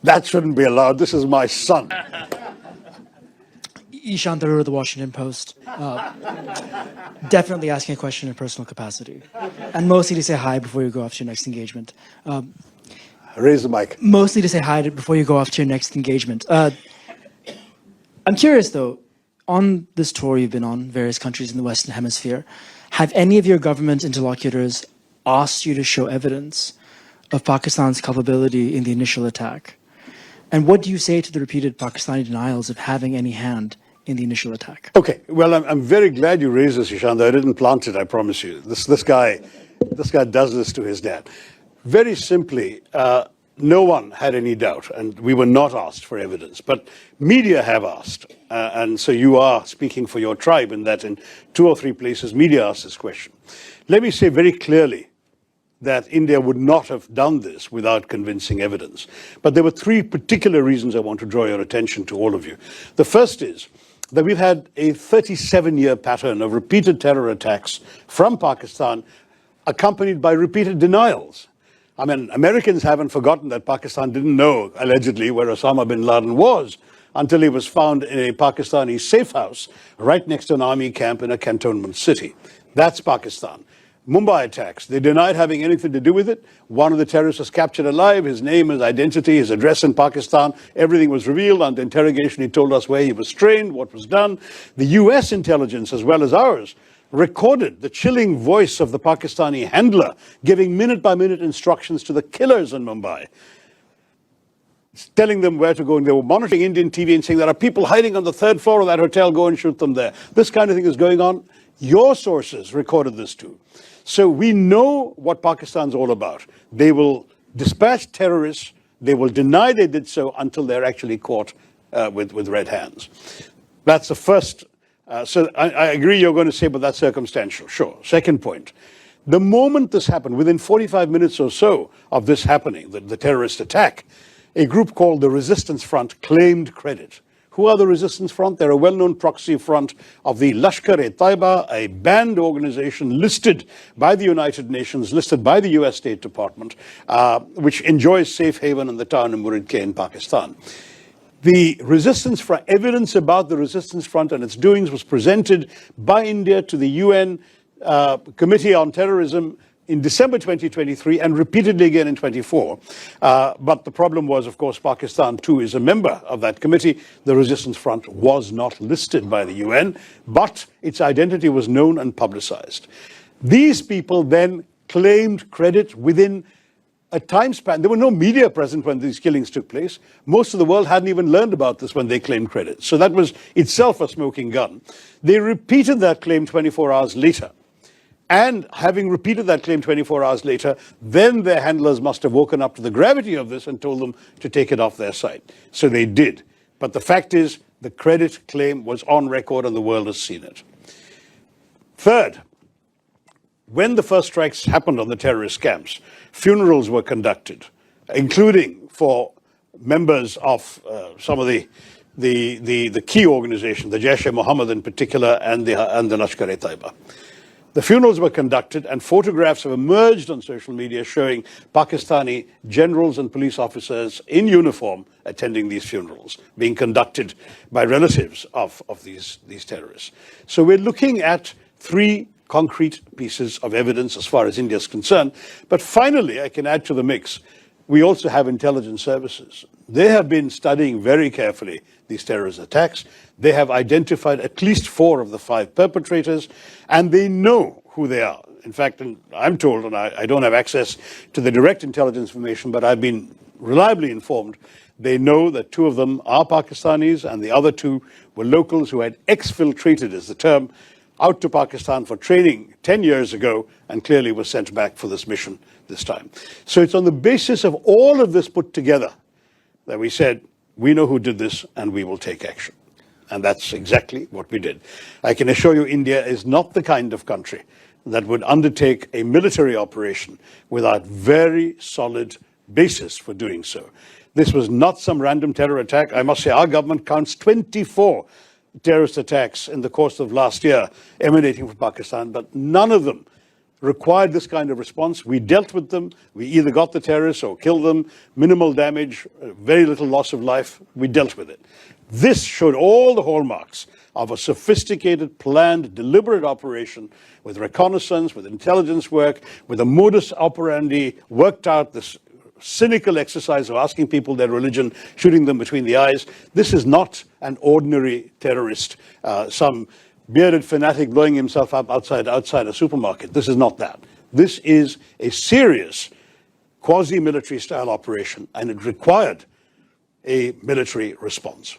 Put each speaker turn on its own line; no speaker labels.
That shouldn't be allowed. This is my son.
Shahi Tharoor of the Washington Post. Definitely asking a question in personal capacity. And mostly to say hi before you go off to your next engagement.
Raise the mic.
Mostly to say hi before you go off to your next engagement. I'm curious, though, on this tour you've been on, various countries in the Western Hemisphere, have any of your government interlocutors asked you to show evidence of Pakistan's culpability in the initial attack? And what do you say to the repeated Pakistani denials of having any hand in the initial attack?
Okay, well, I'm very glad you raised this, Ishant. I didn't plant it, I promise you. This guy does this to his dad. Very simply, no one had any doubt, and we were not asked for evidence. But media have asked, and so you are speaking for your tribe in that in 2 or 3 places, media asked this question. Let me say very clearly that India would not have done this without convincing evidence. But there were 3 particular reasons I want to draw your attention to, all of you. The first is that we've had a 37-year pattern of repeated terror attacks from Pakistan, accompanied by repeated denials. I mean, Americans haven't forgotten that Pakistan didn't know, allegedly, where Osama bin Laden was until he was found in a Pakistani safe house right next to an army camp in a cantonment city. That's Pakistan. Mumbai attacks, they denied having anything to do with it. One of the terrorists was captured alive. His name, his identity, his address in Pakistan, everything was revealed. Under interrogation, he told us where he was trained, what was done. The US intelligence, as well as ours, recorded the chilling voice of the Pakistani handler giving minute-by-minute instructions to the killers in Mumbai, telling them where to go. And they were monitoring Indian TV and saying, there are people hiding on the 3rd floor of that hotel, go and shoot them there. This kind of thing is going on. Your sources recorded this too. So we know what Pakistan's all about. They will dispatch terrorists. They will deny they did so until they're actually caught with red hands. That's the first. So I agree you're going to say, but that's circumstantial. Sure. Second point. The moment this happened, within 45 minutes or so of this happening, the terrorist attack, a group called the Resistance Front claimed credit. Who are the Resistance Front? They're a well-known proxy front of the Lashkar-e-Taiba, a banned organization listed by the United Nations, listed by the US State Department, which enjoys safe haven in the town of Muridke in Pakistan. The Resistance Front, evidence about the Resistance Front and its doings was presented by India to the UN Committee on Terrorism in December 2023 and repeatedly again in 24. But the problem was, of course, Pakistan too is a member of that committee. The Resistance Front was not listed by the UN, but its identity was known and publicized. These people then claimed credit within a time span. There were no media present when these killings took place. Most of the world hadn't even learned about this when they claimed credit. So that was itself a smoking gun. They repeated that claim 24 hours later. And having repeated that claim 24 hours later, then their handlers must have woken up to the gravity of this and told them to take it off their site. So they did. But the fact is, the credit claim was on record and the world has seen it. Third, when the first strikes happened on the terrorist camps, funerals were conducted, including for members of some of the key organizations, the Jaish-e-Mohammed in particular, and the Lashkar-e-Taiba. The funerals were conducted and photographs have emerged on social media showing Pakistani generals and police officers in uniform attending these funerals, being conducted by relatives of these terrorists. So we're looking at 3 concrete pieces of evidence as far as India is concerned. But finally, I can add to the mix, we also have intelligence services. They have been studying very carefully these terrorist attacks. They have identified at least 4 of the 5 perpetrators, and they know who they are. In fact, I'm told, and I don't have access to the direct intelligence information, but I've been reliably informed, they know that 2 of them are Pakistanis, and the other 2 were locals who had exfiltrated, is the term, out to Pakistan for training 10 years ago, and clearly were sent back for this mission this time. So it's on the basis of all of this put together that we said, we know who did this, and we will take action. And that's exactly what we did. I can assure you India is not the kind of country that would undertake a military operation without very solid basis for doing so. This was not some random terror attack. I must say our government counts 24 terrorist attacks in the course of last year emanating from Pakistan, but none of them required this kind of response. We dealt with them. We either got the terrorists or killed them. Minimal damage, very little loss of life. We dealt with it. This showed all the hallmarks of a sophisticated, planned, deliberate operation with reconnaissance, with intelligence work, with a modus operandi worked out, this cynical exercise of asking people their religion, shooting them between the eyes. This is not an ordinary terrorist, some bearded fanatic blowing himself up outside a supermarket. This is not that. This is a serious quasi-military style operation, and it required a military response.